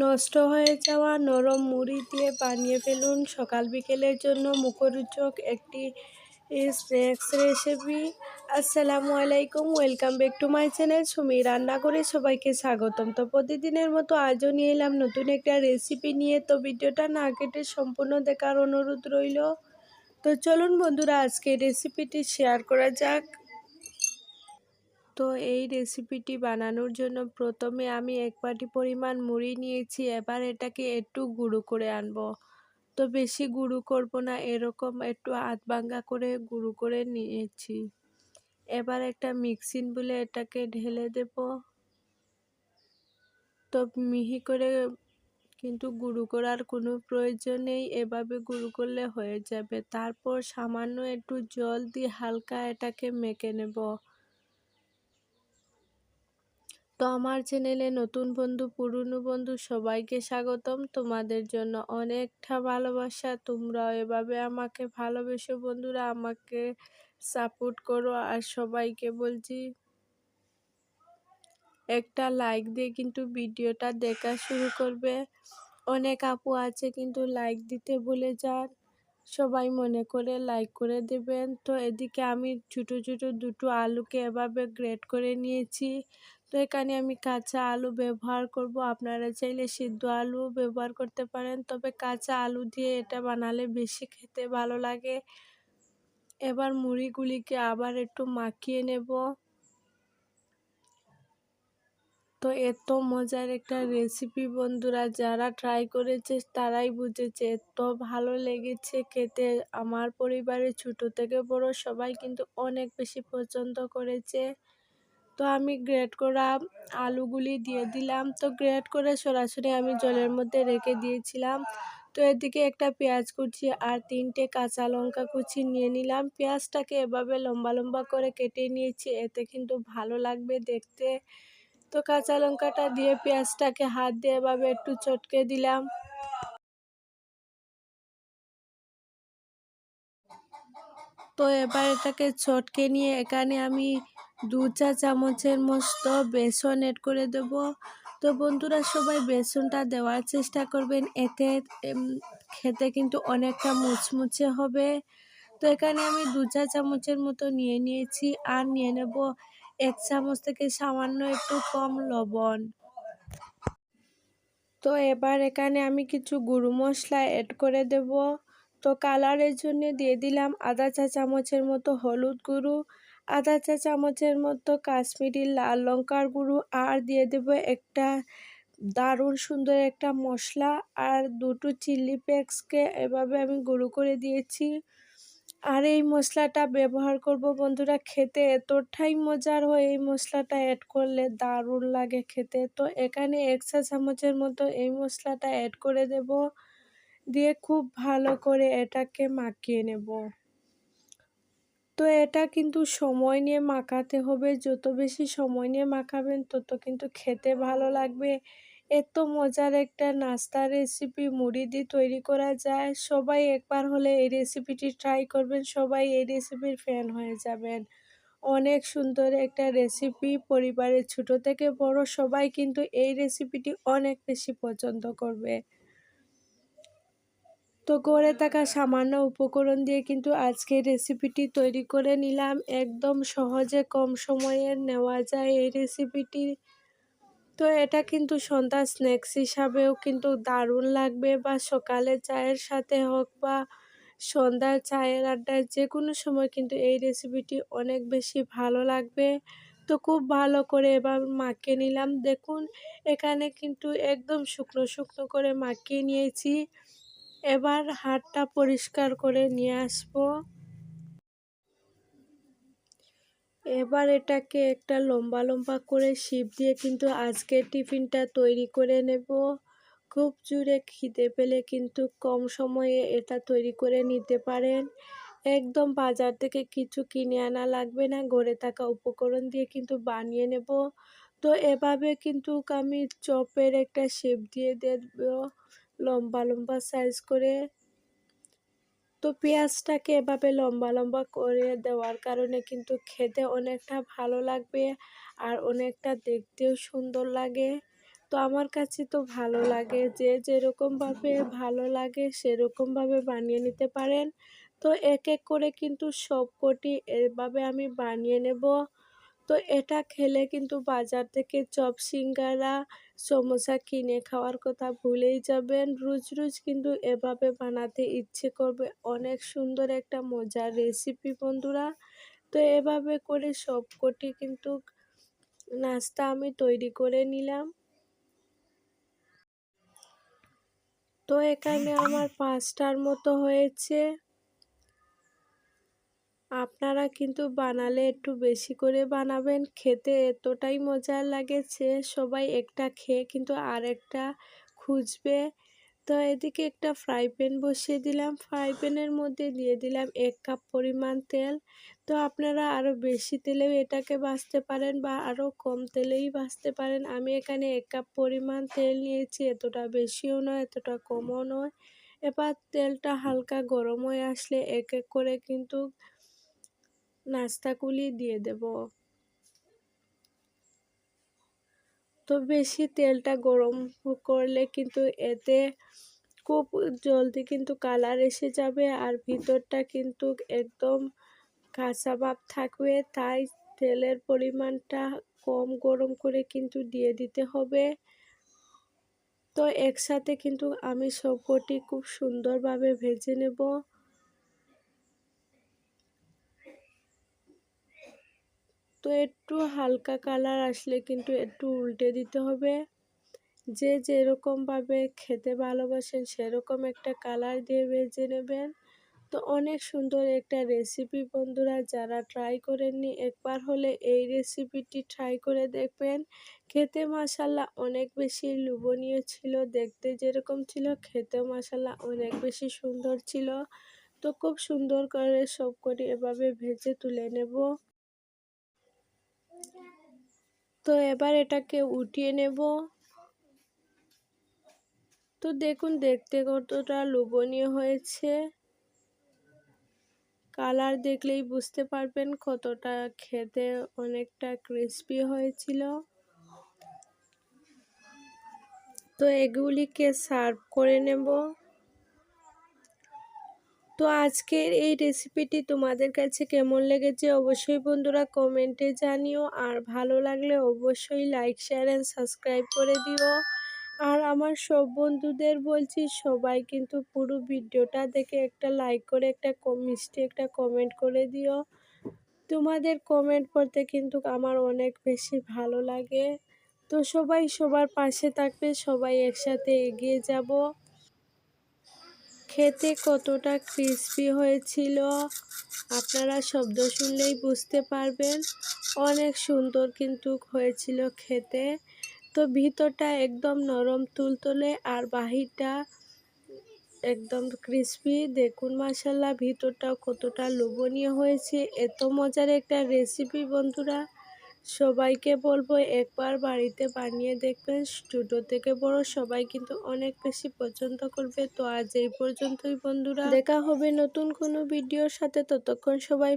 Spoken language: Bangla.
নষ্ট হয়ে যাওয়া নরম মুড়ি দিয়ে বানিয়ে ফেলুন সকাল বিকেলের জন্য মুখরোচক একটি স্ন্যাক্স রেসিপি। আসসালামু আলাইকুম, welcome back to my channel Sumi রান্নাঘরে সবাইকে স্বাগতম। তো প্রতিদিনের মতো আজও নিয়ে এলাম নতুন একটা রেসিপি নিয়ে। তো ভিডিওটা না কেটে সম্পূর্ণ দেখার অনুরোধ রইল। তো চলুন বন্ধুরা, আজকে রেসিপিটি শেয়ার করা যাক। তো এই রেসিপিটি বানানোর জন্য প্রথমে আমি 1 বাটি পরিমাণ মুড়ি নিয়েছি। এবার এটাকে একটু গুঁড়ো করে আনবো। তো বেশি গুঁড়ো করব না, এরকম একটু আধ ভাঙা করে গুঁড়ো করে নিয়েছি। এবার একটা মিক্সিং বলে এটাকে ঢেলে দেব। তো মিহি করে কিন্তু গুঁড়ো করার কোনো প্রয়োজন নেই, এভাবে গুঁড়ো করলে হয়ে যাবে। তারপর সামান্য একটু জল দিয়ে হালকা এটাকে মেখে নেব। তো আমার চ্যানেলে নতুন বন্ধু পুরনো বন্ধু সবাইকে স্বাগতম। তোমাদের জন্য অনেকটা ভালোবাসা। তোমরাও এভাবে আমাকে ভালোবেসো বন্ধুরা, আমাকে সাপোর্ট করো। আর সবাইকে বলছি একটা লাইক দিয়ে কিন্তু ভিডিওটা দেখা শুরু করবে। অনেক আপু আছে কিন্তু লাইক দিতে ভুলে যান, সবাই মনে করে লাইক করে দেবেন। তো এদিকে আমি ছোটো ছোটো দুটো আলুকে এভাবে গ্রেট করে নিয়েছি। তো এখানে আমি কাঁচা আলু ব্যবহার করব, আপনারা চাইলে সিদ্ধ আলু ব্যবহার করতে পারেন, তবে কাঁচা আলু দিয়ে এটা বানালে বেশি খেতে ভালো লাগে। এবার মুড়িগুলিকে আবার একটু মাখিয়ে নেব। তো এত মজার একটা রেসিপি বন্ধুরা, যারা ট্রাই করেছে তারাই বুঝেছে, এত ভালো লেগেছে খেতে। আমার পরিবারের ছোট থেকে বড় সবাই কিন্তু অনেক বেশি পছন্দ করেছে। তো আমি গ্রেট করা আলুগুলি দিয়ে দিলাম। তো গ্রেট করে সরাসরি আমি জলের মধ্যে রেখে দিয়েছিলাম। তো এদিকে একটা পেঁয়াজ কুচি আর 3টে কাঁচা লঙ্কা কুচি নিয়ে নিলাম। পেঁয়াজটাকে এভাবে লম্বা লম্বা করে কেটে নিয়েছি, এতে কিন্তু ভালো লাগবে দেখতে। তো কাঁচা লঙ্কাটা দিয়ে পেঁয়াজটাকে হাত দিয়ে এভাবে একটু চটকে দিলাম। তো এবার এটাকে চটকে নিয়ে এখানে আমি 2 চা চামচের মতো বেসন এড করে দেব। তো বন্ধুরা সবাই বেসনটা দেওয়ার চেষ্টা করবেন, এতে খেতে কিন্তু অনেকটা মুচমুচে হবে। তো এখানে আমি 2 চা চামচের মতো নিয়ে নিয়েছি। আর নিয়ে নেব 1 চামচ থেকে সামান্য একটু কম লবণ। তো এবার এখানে আমি কিছু গুঁড়ো মশলা অ্যাড করে দেব। তো কালারের জন্য দিয়ে দিলাম আধা চা চামচের মতো হলুদ গুঁড়ো, আধা চা চামচের মতো কাশ্মীরি লাল লঙ্কার গুঁড়ো, আর দিয়ে দেব একটা দারুণ সুন্দর একটা মশলা, আর 2টো চিলি ফ্লেক্সকে এভাবে আমি গুঁড়ো করে দিয়েছি। আর এই মশলাটা ব্যবহার করব বন্ধুরা, খেতে এতটাই মজার হয়, এই মশলাটা অ্যাড করলে দারুণ লাগে খেতে। তো এখানে 1 চা চামচের মতো এই মশলাটা অ্যাড করে দেব, দিয়ে খুব ভালো করে এটাকে মাখিয়ে নেব। তো এটা কিন্তু সময় নিয়ে মাখাতে হবে, যত বেশি সময় নিয়ে মাখাবেন তত কিন্তু খেতে ভালো লাগবে। এত মজার একটা নাস্তা রেসিপি মুড়ি দিয়ে তৈরি করা যায়। সবাই একবার হলে এই রেসিপিটি ট্রাই করবেন, সবাই এই রেসিপির ফ্যান হয়ে যাবেন। অনেক সুন্দর একটা রেসিপি, পরিবারের ছোট থেকে বড় সবাই কিন্তু এই রেসিপিটি অনেক বেশি পছন্দ করবে। তো ঘরে থাকা সামান্য উপকরণ দিয়ে কিন্তু আজকে রেসিপিটি তৈরি করে নিলাম। একদম সহজে কম সময়ে নেওয়া যায় এই রেসিপিটি। তো এটা কিন্তু সন্ধ্যা স্ন্যাক্স হিসাবেও কিন্তু দারুণ লাগবে, বা সকালে চায়ের সাথে হোক বা সন্ধ্যার চায়ের আড্ডায় যে কোনো সময় কিন্তু এই রেসিপিটি অনেক বেশি ভালো লাগবে। তো খুব ভালো করে এবার মাখিয়ে নিলাম। দেখুন এখানে কিন্তু একদম শুকনো শুকনো করে মাখিয়ে নিয়েছি। এবার হাতটা পরিষ্কার করে নিয়ে আসবো। এবার এটাকে একটা লম্বা লম্বা করে ছিপ দিয়ে কিন্তু আজকের টিফিনটা তৈরি করে নেব। খুব জোরে খিদে পেলে কিন্তু কম সময়ে এটা তৈরি করে নিতে পারেন। একদম বাজার থেকে কিছু কিনে আনা লাগবে না, ঘরে থাকা উপকরণ দিয়ে কিন্তু বানিয়ে নেব। তো এভাবে কিন্তু আমি চপের একটা শেপ দিয়ে দেব, লম্বা লম্বা সাইজ করে। তো পেঁয়াজটাকে এভাবে লম্বা লম্বা করে দেওয়ার কারণে কিন্তু খেতে অনেকটা ভালো লাগবে, আর অনেকটা দেখতেও সুন্দর লাগে। তো তো আমার কাছে তো ভালো লাগে, যে যেরকমভাবে ভালো লাগে সেরকমভাবে বানিয়ে নিতে পারেন। তো এক এক করে কিন্তু সবকটি এভাবে আমি বানিয়ে নেব। তো এটা খেলে কিন্তু বাজার থেকে চপ সিঙ্গারা সমোসা কিনে খাওয়ার কথা ভুলেই যাবেন। রোজ রোজ কিন্তু এভাবে বানাতে ইচ্ছে করবে। অনেক সুন্দর একটা মজার রেসিপি বন্ধুরা। তো এভাবে করে সবকটি কিন্তু নাস্তা আমি তৈরি করে নিলাম। তো এখানে আমার 5টার মতো হয়েছে। আপনারা কিন্তু বানালে একটু বেশি করে বানাবেন, খেতে এতটাই মজার লাগেছে সবাই একটা খেয়ে কিন্তু আরেকটা খুঁজবে। তো এদিকে একটা ফ্রাই প্যান বসিয়ে দিলাম, ফ্রাই প্যানের মধ্যে দিয়ে দিলাম 1 কাপ পরিমাণ তেল। তো আপনারা আরও বেশি তেলেও এটাকে ভাজতে পারেন বা আরও কম তেলেই ভাজতে পারেন। আমি এখানে 1 কাপ পরিমাণ তেল নিয়েছি, এতটা বেশিও নয় এতটা কমও নয়। এবার তেলটা হালকা গরম হয়ে আসলে এক এক করে কিন্তু নাস্তাগুলি দিয়ে দেব। তো বেশি তেলটা গরম করলে কিন্তু এতে খুব জলদি কিন্তু কালার এসে যাবে আর ভিতরটা কিন্তু একদম কাঁচা ভাব থাকবে, তাই তেলের পরিমাণটা কম গরম করে কিন্তু দিয়ে দিতে হবে। তো একসাথে কিন্তু আমি সবকটি খুব সুন্দরভাবে ভেজে নেব। তো একটু হালকা কালার আসলে কিন্তু একটু উল্টে দিতে হবে। যে যেরকমভাবে খেতে ভালোবাসেন সেরকম একটা কালার দিয়ে ভেজে নেবেন। তো অনেক সুন্দর একটা রেসিপি বন্ধুরা, যারা ট্রাই করেননি একবার হলে এই রেসিপিটি ট্রাই করে দেখবেন। খেতে মাশাআল্লাহ অনেক বেশি লোভনীয় ছিল, দেখতে যেরকম ছিল খেতেও মাশাআল্লাহ অনেক বেশি সুন্দর ছিল। তো খুব সুন্দর করে সবকটি এভাবে ভেজে তুলে নেব। তো এবার এটাকে উঠিয়ে নেব। তো দেখুন দেখতে কতটা লোভনীয় হয়েছে, কালার দেখলেই বুঝতে পারবেন কতটা খেতে অনেকটা ক্রিস্পি হয়েছিল। তো এগুলিকে সার্ভ করে নেব। তো আজকের এই রেসিপিটি তোমাদের কাছে কেমন লেগেছে অবশ্যই বন্ধুরা কমেন্টে জানিও, আর ভালো লাগলে অবশ্যই লাইক শেয়ার এন্ড সাবস্ক্রাইব করে দিও। আর আমার সব বন্ধুদের বলছি সবাই কিন্তু পুরো ভিডিওটা দেখে একটা লাইক করে একটা মিষ্টি একটা কমেন্ট করে দিও। তোমাদের কমেন্ট পড়তে কিন্তু আমার অনেক বেশি ভালো লাগে। তো সবাই সবার পাশে থাকবে, সবাই একসাথে এগিয়ে যাব। খেতে কতটা ক্রিস্পি হয়েছিল আপনারা শব্দ শুনলেই বুঝতে পারবেন। অনেক সুন্দর কিন্তু হয়েছিল খেতে। তো ভিতরটা একদম নরম তুলতুলে আর বাহিরটা একদম ক্রিস্পি। দেখুন মাশাআল্লাহ ভিতরটাও কতটা লোভনীয় হয়েছে। এত মজার একটা রেসিপি বন্ধুরা, সবাইকে বলবো একবার বাড়িতে বানিয়ে দেখবেন। ছোট থেকে বড় সবাই কিন্তু অনেক বেশি পছন্দ করবে। তো আজ এই পর্যন্তই বন্ধুরা, দেখা হবে নতুন কোনো ভিডিওর সাথে, ততক্ষণ সবাই